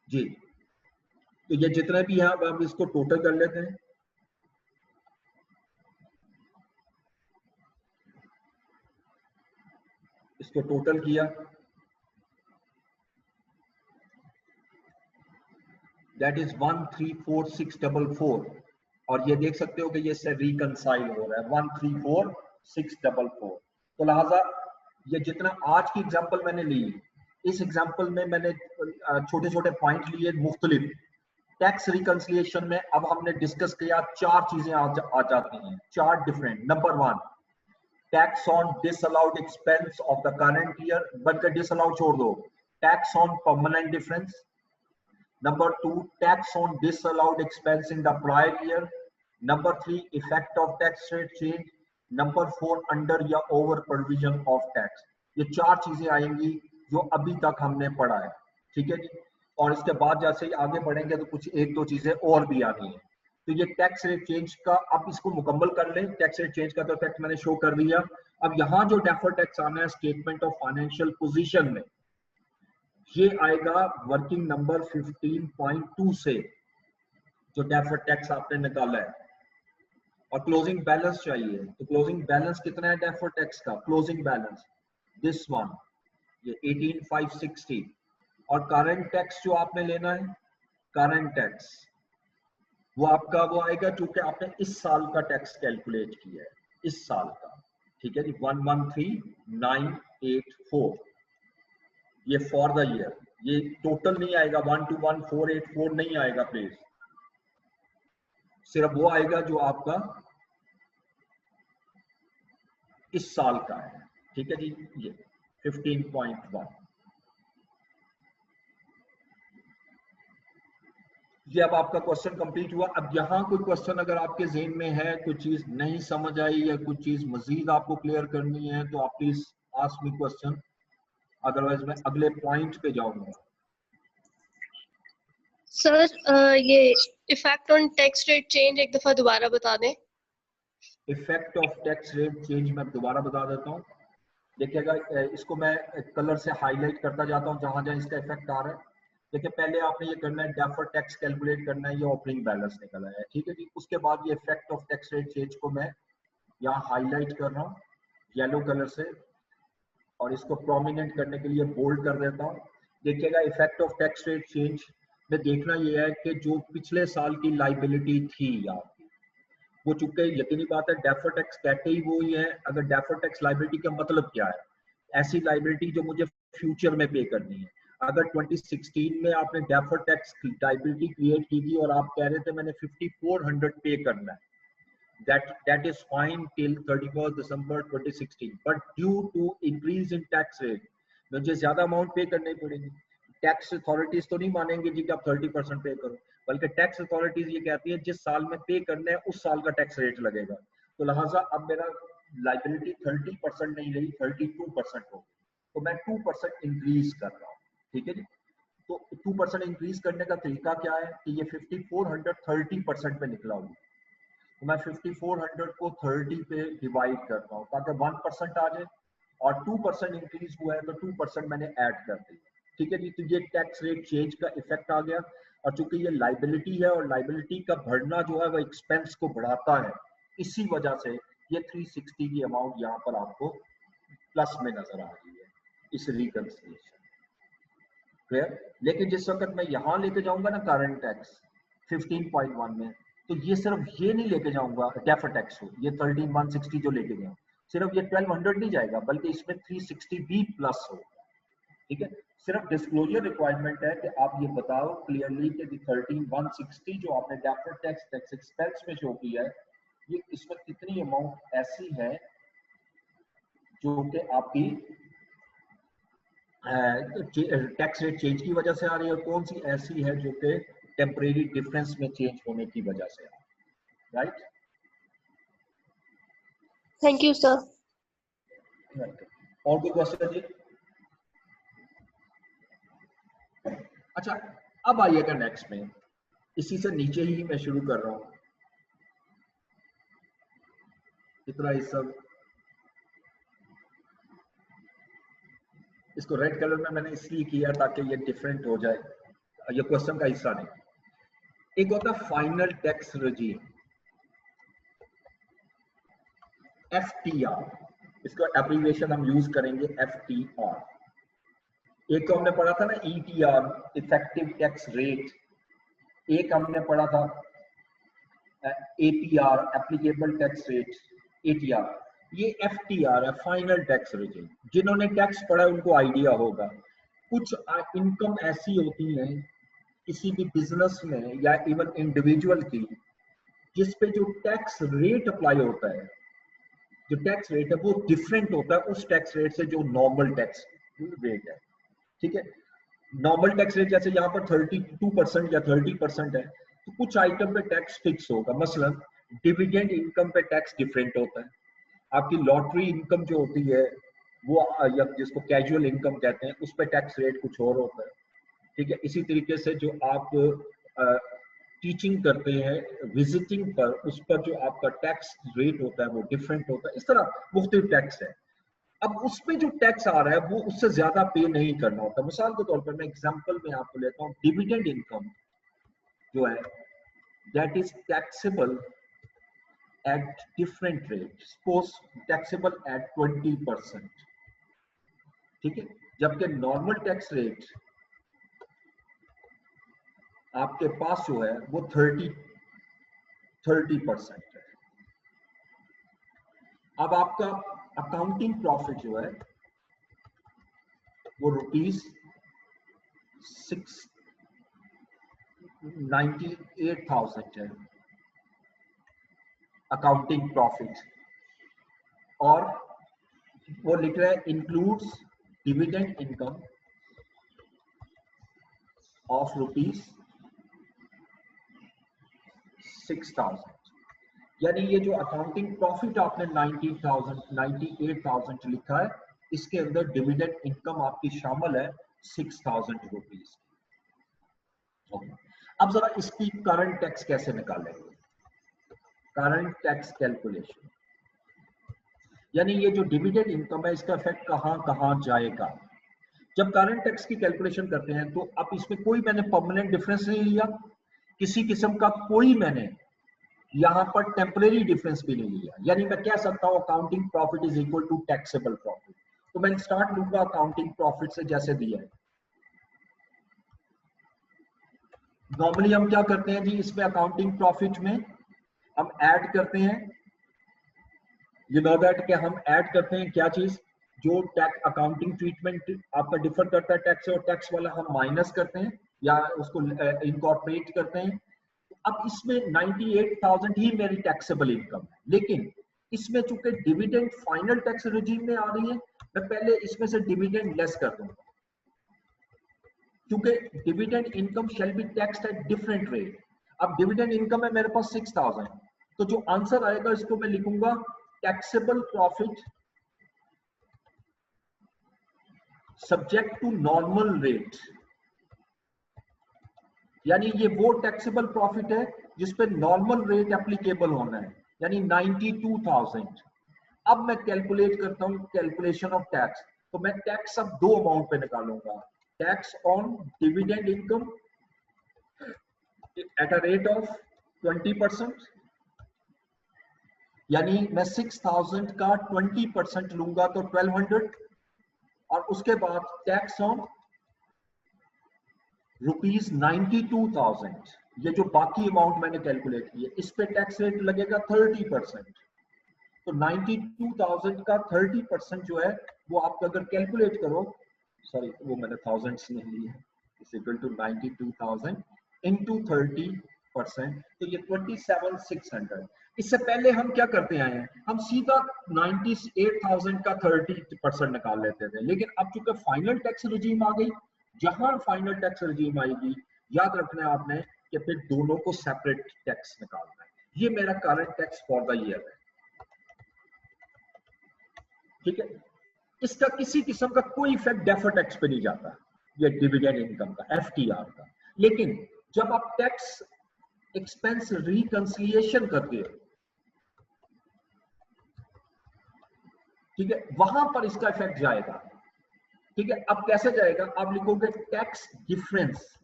जी। तो ये जितने भी हैं अब हम इसको टोटल कर लेते हैं। इसको टोटल किया, दैट इज 134,644, और ये देख सकते हो कि ये इससे रिकंसाइल हो रहा है 134,644। तो लिहाजा ये जितना आज की एग्जांपल मैंने ली, इस एग्जांपल में मैंने छोटे छोटे पॉइंट लिए मुख्तलिफ। टैक्स रिकंसिलिएशन में अब हमने डिस्कस किया, चार चीजें आ जाती हैं, चार different. Number one, tax on disallowed expense of the current year, बल्कि डिसअलाउड छोड़ दो, tax on permanent difference. Number two, tax on disallowed expense in the prior year. Number three, effect of tax rate change. Number four, under या over provision of tax. ये चार चीजें आएंगी जो अभी तक हमने पढ़ा है, ठीक है जी। और इसके बाद जैसे ही आगे बढ़ेंगे तो कुछ एक दो चीजें और भी आनी है। तो ये टैक्स रेट चेंज का, अब इसको मुकम्मल कर लें। टैक्स रेट चेंज का तो इफेक्ट मैंने शो कर दिया। अब यहाँ जो डेफर्ड टैक्स आना है स्टेटमेंट ऑफ फाइनेंशियल पोजीशन में, ये आएगा वर्किंग नंबर 15.2 से, जो डेफर्ड टैक्स आपने निकाला है। और क्लोजिंग बैलेंस चाहिए, तो क्लोजिंग बैलेंस कितना है डेफर्ड टैक्स का? क्लोजिंग बैलेंस दिस वन, ये 18,560। और करंट टैक्स जो आपने लेना है, करंट टैक्स वो आपका वो आएगा चूंकि आपने इस साल का टैक्स कैलकुलेट किया है, इस साल का, ठीक है जी, 113,984। ये फॉर द ईयर, ये टोटल नहीं आएगा, 121,484 नहीं आएगा प्लीज, सिर्फ वो आएगा जो आपका इस साल का है, ठीक है जी। ये 15.1। ये अब आपका क्वेश्चन कंप्लीट हुआ। अब यहाँ कोई क्वेश्चन अगर आपके ज़हन में है, कोई चीज नहीं समझ आई या कुछ चीज मजीद आपको क्लियर करनी है तो आप please ask me question, otherwise मैं अगले पॉइंट पे जाऊंगा। सर ये effect on tax rate change एक दफा दोबारा बता दें। Effect of tax rate change मैं दोबारा बता देता हूँ। देखिएगा, इसको मैं कलर से हाईलाइट करता जाता हूँ जहां जहां इसका इफेक्ट आ रहा है। देखिए, पहले आपने ये करना है, डेफर्ड टैक्स कैलकुलेट करना है, ये ओपनिंग बैलेंस निकला है, ठीक है जी। उसके बाद ये effect of tax rate change को मैं यहाँ हाईलाइट कर रहा हूँ येलो कलर से, और इसको प्रोमिनेंट करने के लिए बोल्ड कर देता हूँ। देखिएगा, effect of tax rate change में देखना यह है कि जो पिछले साल की लाइबिलिटी थी आपकी, वो चूंकि यकीनी बात है डेफर्ड टैक्स कहते ही वो ही है। अगर डेफर्ड टैक्स लाइबिलिटी का मतलब क्या है? ऐसी लाइबिलिटी जो मुझे फ्यूचर में पे करनी है। अगर 2016 में आपने डेफर्ड टैक्स लाइबिलिटी क्रिएट की थी और आप कह रहे थे मैंने 5400 पे करना है, that is fine till 31st December 2016, but due to increase in tax rate मुझे ज्यादा अमाउंट पे करनी पड़ेगी। टैक्स अथॉरिटीज तो नहीं मानेंगे जी कि आप 30% पे करो, बल्कि टैक्स अथॉरिटीज ये कहती है जिस साल में पे करना है उस साल का टैक्स रेट लगेगा। तो लिहाजा अब मेरा लाइबिलिटी 30% नहीं रही, 32% हो, तो मैं 2% इंक्रीज कर रहा हूँ, ठीक है जी। तो 2% इंक्रीज करने का तरीका क्या है कि ये 5400 30% पे निकला हुआ, तो मैं 5400 को 30 पे डिवाइड करता हूँ ताकि 1% आ जाए, और 2% इंक्रीज हुआ है तो 2% मैंने ऐड कर दी, ठीक है जी। तो ये टैक्स रेट चेंज का इफेक्ट आ गया। और चूंकि ये लाइबिलिटी है और लाइबिलिटी का बढ़ना जो है वो एक्सपेंस को बढ़ाता है, इसी वजह से ये 360 की अमाउंट यहाँ पर आपको प्लस में नजर आ रही है इस रिकंसिलिएशन, क्लियर। लेकिन जिस वक्त मैं यहाँ लेके जाऊंगा ना करंट टैक्स 15.1 में, तो ये सिर्फ ये नहीं लेके जाऊंगा डेफर्ड टैक्स को, ये 13,160 जो लेके गया सिर्फ ये 1200 नहीं जाएगा, बल्कि इसमें 360 भी प्लस होगा, ठीक है। सिर्फ डिस्क्लोजर रिक्वायरमेंट है कि आप ये बताओ क्लियरली कि 13,160 जो आपने डेफर्ड टैक्स टैक्स एक्सपेंस में शो किया है, ये इसमें कितनी अमाउंट ऐसी है जो कि आपकी टैक्स रेट चेंज की वजह से आ रही है, और कौन सी ऐसी है जो कि टेम्परेरी डिफरेंस में चेंज होने की वजह से आ रही है, राइट। Thank you sir. और कोई क्वेश्चन जी? अच्छा, अब आइएगा नेक्स्ट में, इसी से नीचे ही मैं शुरू कर रहा हूं। इतना ये सब, इसको रेड कलर में मैंने इसलिए किया ताकि ये डिफरेंट हो जाए। ये क्वेश्चन का हिस्सा नहीं। एक होता है फाइनल टैक्स रेजिम, FTR, इसका एब्रीविएशन हम यूज करेंगे FTR। एक तो हमने पढ़ा था ना ETR, इफेक्टिव टैक्स रेट, एक हमने पढ़ा था APR, applicable tax rate, ATR। ये FTR है, फाइनल टैक्स रेजिम। जिन्होंने टैक्स पढ़ा है उनको आइडिया होगा। कुछ इनकम ऐसी होती है किसी भी बिजनेस में या इवन इंडिविजुअल की, जिस पे जो टैक्स रेट अप्लाई होता है, जो टैक्स रेट है वो डिफरेंट होता है उस टैक्स रेट से जो नॉर्मल टैक्स रेट है। ठीक है, नॉर्मल टैक्स रेट जैसे यहाँ पर 32% या 30% है, तो कुछ आइटम पे टैक्स फिक्स होगा। मसलन डिविडेंड इनकम पे टैक्स डिफरेंट होता है, आपकी लॉटरी इनकम जो होती है वो, या जिसको कैजुअल इनकम कहते हैं, उस पर टैक्स रेट कुछ और होता है। ठीक है, इसी तरीके से जो आप टीचिंग करते हैं विजिटिंग पर, उस पर जो आपका टैक्स रेट होता है वो डिफरेंट होता है। इस तरह मुख्तलिफ टैक्स है। अब उस पे जो टैक्स आ रहा है वो उससे ज्यादा पे नहीं करना होता। मिसाल के तौर पर मैं एग्जांपल में आपको लेता हूँ, डिविडेंड इनकम जो है that is taxable at different rate, suppose taxable at 20%। ठीक है, जबकि नॉर्मल टैक्स रेट आपके पास जो है वो 30% है। अब आपका अकाउंटिंग प्रॉफिट जो है वो ₹698,000 है अकाउंटिंग प्रॉफिट, और वो लिख रहा है इंक्लूड्स डिविडेंड इनकम ऑफ ₹6,000। यानी ये जो अकाउंटिंग प्रॉफिट आपने 98,000 लिखा है, इसके अंदर डिविडेंड इनकम आपकी शामिल है ₹6,000। अब जरा इसकी करंट टैक्स कैसे निकालेंगे, करंट टैक्स कैलकुलेशन। यानी ये जो डिविडेंड इनकम है इसका इफेक्ट कहां कहां जाएगा। जब करंट टैक्स की कैलकुलेशन करते हैं तो अब इसमें कोई मैंने परमानेंट डिफरेंस नहीं लिया, किसी किस्म का कोई मैंने यहां पर टेम्परेरी डिफरेंस भी नहीं लिया। यानी मैं कह सकता हूं accounting profit is equal to taxable profit, तो मैं स्टार्ट लूंगा अकाउंटिंग प्रॉफिट से जैसे दिया है। नॉर्मली हम क्या करते हैं जी, इसमें अकाउंटिंग प्रॉफिट में हम ऐड करते हैं, यू नो दैट, कि हम ऐड करते हैं क्या चीज, जो टैक्स अकाउंटिंग ट्रीटमेंट आपका डिफर करता है टैक्स से, और टैक्स वाला हम माइनस करते हैं या उसको इनकॉर्पोरेट करते हैं। अब इसमें 98,000 ही मेरी टैक्सेबल इनकम है, लेकिन इसमें चूंकि डिविडेंड फाइनल टैक्स रेजिम में आ रही है, मैं पहले इसमें से डिविडेंड लेस कर दूंगा, क्योंकि dividend income shall be taxed at different rate. अब डिविडेंड इनकम है मेरे पास 6,000, तो जो आंसर आएगा इसको मैं लिखूंगा taxable profit subject to normal rate. यानी ये वो टैक्सेबल प्रॉफिट है जिस पे नॉर्मल रेट एप्लीकेबल होना है, यानी 92,000। अब मैं कैलकुलेट करता हूं कैलकुलेशन ऑफ टैक्स, तो मैं टैक्स अब दो अमाउंट पे निकालूंगा, tax on dividend income at a rate of 20%, यानी मैं 6,000 का 20% लूंगा तो 1,200, और उसके बाद टैक्स ऑन ₹92,000, ये जो बाकी अमाउंट मैंने कैलकुलेट की है इस पे टैक्स रेट लगेगा 30%। तो 92,000 का 30% जो है वो आप अगर कैलकुलेट करो, सॉरी वो मैंने थाउजेंड्स नहीं लिए, इज इक्वल टू 92,000 इनटू 30%, तो ये 27,600। इससे पहले हम क्या करते आए हैं, हम सीधा 98,000 का 30% निकाल लेते थे, लेकिन अब चूंकि फाइनल टैक्स रिजीम आ गई, जहां फाइनल टैक्स रिजीम आएगी याद रखना है आपने कि फिर दोनों को सेपरेट टैक्स निकालना है। ये मेरा current tax for the year है। ठीक है, इसका किसी किस्म का कोई इफेक्ट डेफर्ड टैक्स पे नहीं जाता, ये डिविडेंड इनकम का, FTR का। लेकिन जब आप टैक्स एक्सपेंस रिकंसिलिएशन करते हो, ठीक है, वहां पर इसका इफेक्ट जाएगा। ठीक है, अब कैसे जाएगा, आप लिखोगे tax difference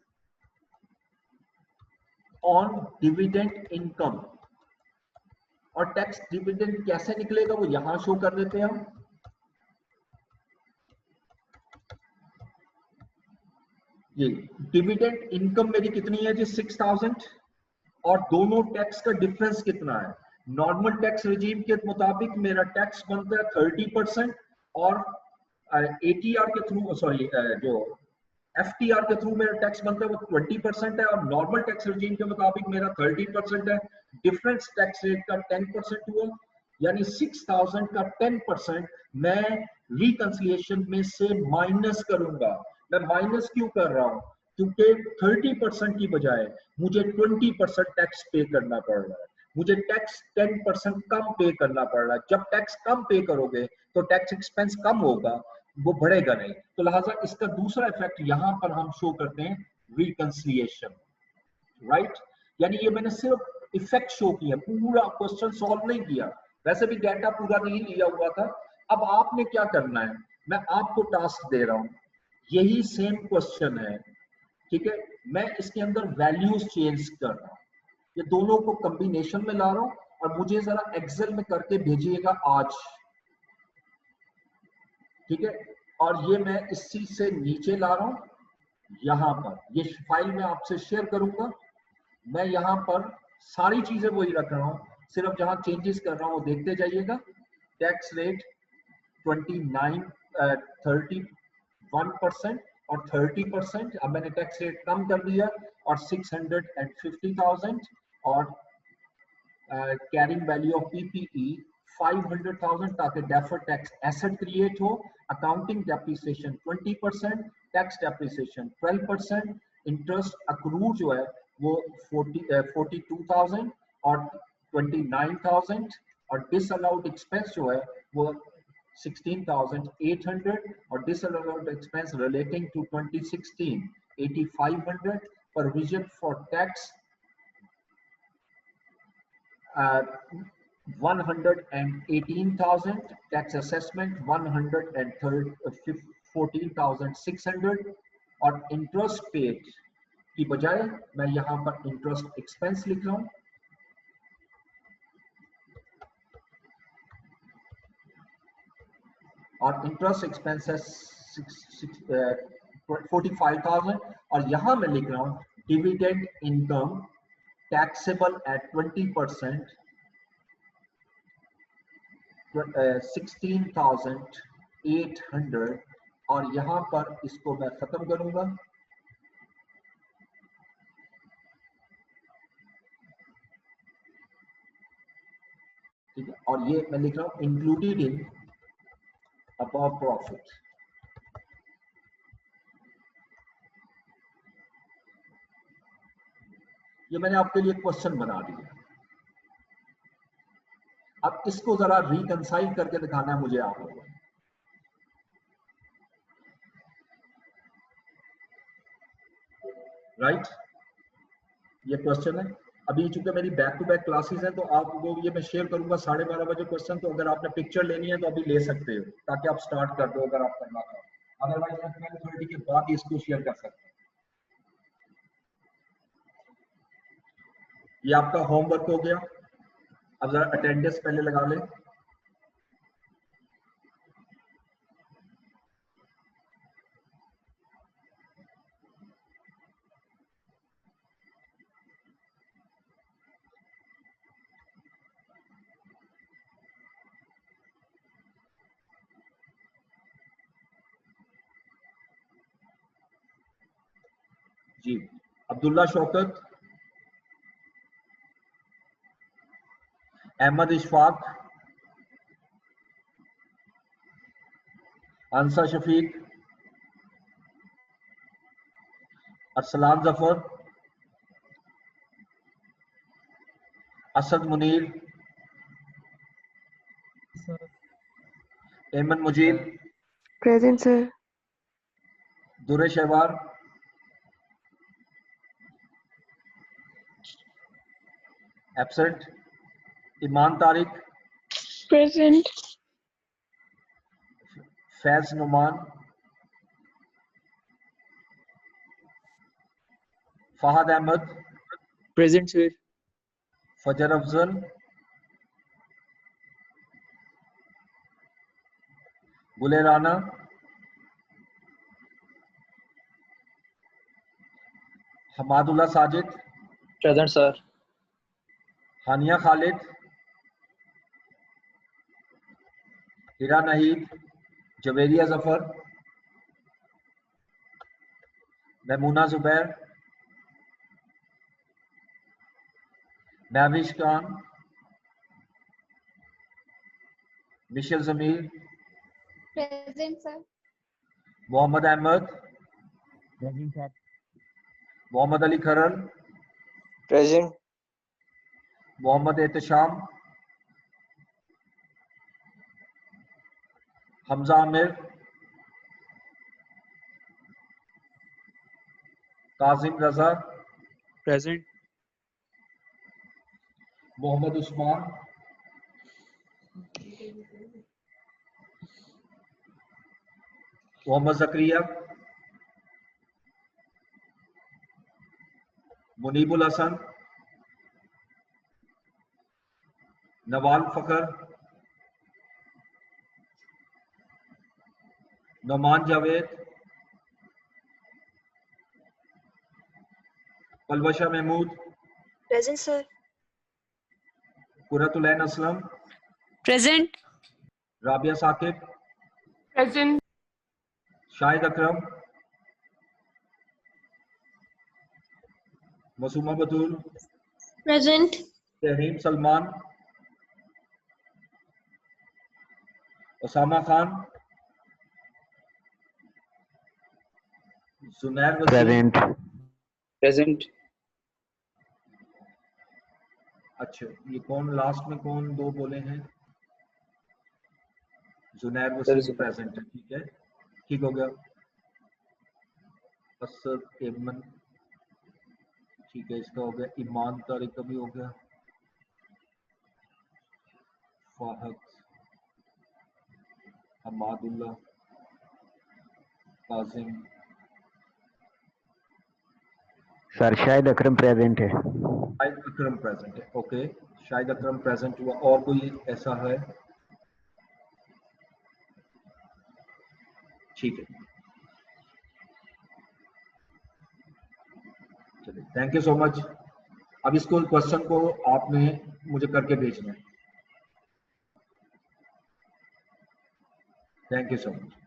on dividend income. और टैक्स डिविडेंड कैसे निकलेगा वो यहां शो कर देते हैं हम। ये डिविडेंड इनकम मेरी कितनी है जी 6000, और दोनों टैक्स का डिफरेंस कितना है। नॉर्मल टैक्स रिजीम के मुताबिक मेरा टैक्स बनता है 30%, और एटीआर के थ्रू सॉरी जो एफटीआर के थ्रू मेरा टैक्स बनता है वो 20% है, और नॉर्मल टैक्स रिजीम के मुताबिक मेरा 30% है। डिफरेंस टैक्स रेट का 10% हुआ, यानी 6000 का 10% मैं रिकंसिलिएशन में से माइनस करूंगा। मैं माइनस क्यों कर रहा हूं, क्योंकि 30% की बजाय मुझे 20% टैक्स पे करना पड़ रहा है, मुझे टैक्स 10% कम पे करना पड़ रहा है। जब टैक्स कम पे करोगे तो टैक्स एक्सपेंस कम होगा, वो बढ़ेगा नहीं। तो लिहाजा इसका दूसरा इफेक्ट यहां पर हम शो करते हैं रिकंसिलिएशन, राइट। यानी ये मैंने सिर्फ इफेक्ट शो किया, पूरा क्वेश्चन सॉल्व नहीं किया। वैसे भी डाटा पूरा नहीं लिया हुआ था। अब आपने क्या करना है, मैं आपको टास्क दे रहा हूं, यही सेम क्वेश्चन है, ठीक है। मैं इसके अंदर वैल्यूज चेंज कर रहा हूं, ये दोनों को कॉम्बिनेशन में ला रहा हूं, और मुझे जरा एक्सेल में करके भेजिएगा आज, ठीक है। और ये मैं इस चीज से नीचे ला रहा हूं, यहां पर ये फाइल मैं आपसे शेयर करूंगा। मैं यहां पर सारी चीजें वही रख रहा हूं, सिर्फ जहां चेंजेस कर रहा हूं वो देखते जाइएगा। टैक्स रेट 29 31% और 30%, अब मैंने टैक्स रेट कम कर दिया, और 650,000, और कैरिंग वैल्यू ऑफ पीपीई 500,000, ताकि डेफर्ड टैक्स एसेट क्रिएट हो। Accounting depreciation 20%, tax depreciation 12%, interest accrued जो है वो 42,000 और 29,000, और डिसअलाउड एक्सपेंस जो है वो 16,800, और disallowed expense relating to 2016 8,500, provision for tax 118,000, tax assessment 114,600, और इंटरेस्ट पेड की बजाय मैं यहां पर इंटरेस्ट एक्सपेंस लिख रहा हूं, और इंटरेस्ट एक्सपेंस है 45,000, और यहां मैं लिख रहा हूं डिविडेंड इनकम टैक्सेबल एट 20%, 16,800, और यहां पर इसको मैं खत्म करूंगा। ठीक है, और ये मैं लिख रहा हूं इंक्लूडेड इन above profit। ये मैंने आपके लिए क्वेश्चन बना दिया। अब इसको जरा रिकंसाइल करके दिखाना है मुझे आप लोगों को। राइट, ये क्वेश्चन है। अभी चूंकि मेरी बैक टू बैक क्लासेस हैं, तो आपको ये मैं शेयर करूंगा 12:30 बजे क्वेश्चन। तो अगर आपने पिक्चर लेनी है तो अभी ले सकते हो, ताकि आप स्टार्ट कर दो अगर आप करना चाहो। अदरवाइज मैं 12:30 के बाद ही इसको शेयर कर सकता हूँ। ये आपका होमवर्क हो गया। अब जरा अटेंडेंस पहले लगा लें। जी, Abdullah Shaukat, Ahmad Ishfaq, अंसा Shafiq, Arsalan Zafar, Asad Munir, Aiman Mujeeb, present sir. Dure Shahwar, absent, Iman Tariq, Present. Faiz Numan, Fahad Ahmed, Present, sir. Fajar Afzal, Gule Rana, Hamadullah Sajid, Present, sir. Hania Khalid, Hira Naheed, Javeria Zafar, Mahmoona Zubair, Mahwish Khan, Michelle Zameer, Present, sir. Mohammad Ahmed, Present, sir. Mohammad Ali Kharal, Present. Mohammad Ehtesham, Hamza Amir, Kazim Raza, Present. Mohammad Usman, Mohammad Zakaria, Munibul Hassan, Nawal Fakhar, Noman Javed, Palwasha Mahmood, Present, sir. Qurratulain Aslam, Present. Rabia Saqib, Present. Shahid अकरम, मसूमा बतूल, Present. Tahreem Salman, Usama Khan, जुनैर Wasim, Present. Present. अच्छा ये कौन लास्ट में कौन दो बोले हैं? जुनैर वसीम प्रेजेंट है, ठीक है, ठीक हो गया। असद एमन, ठीक है, इसका हो गया। ईमान तारिक का भी हो गया। फाहद, हमादुल्ला, काजिम, सर शाहिद अकरम प्रेजेंट है। शाहिद अकरम प्रेजेंट है, ओके, शाहिद अकरम प्रेजेंट हुआ। और कोई ऐसा है? ठीक है, चलिए, थैंक यू सो मच। अब इसको क्वेश्चन को आपने मुझे करके भेजना है। Thank you so much.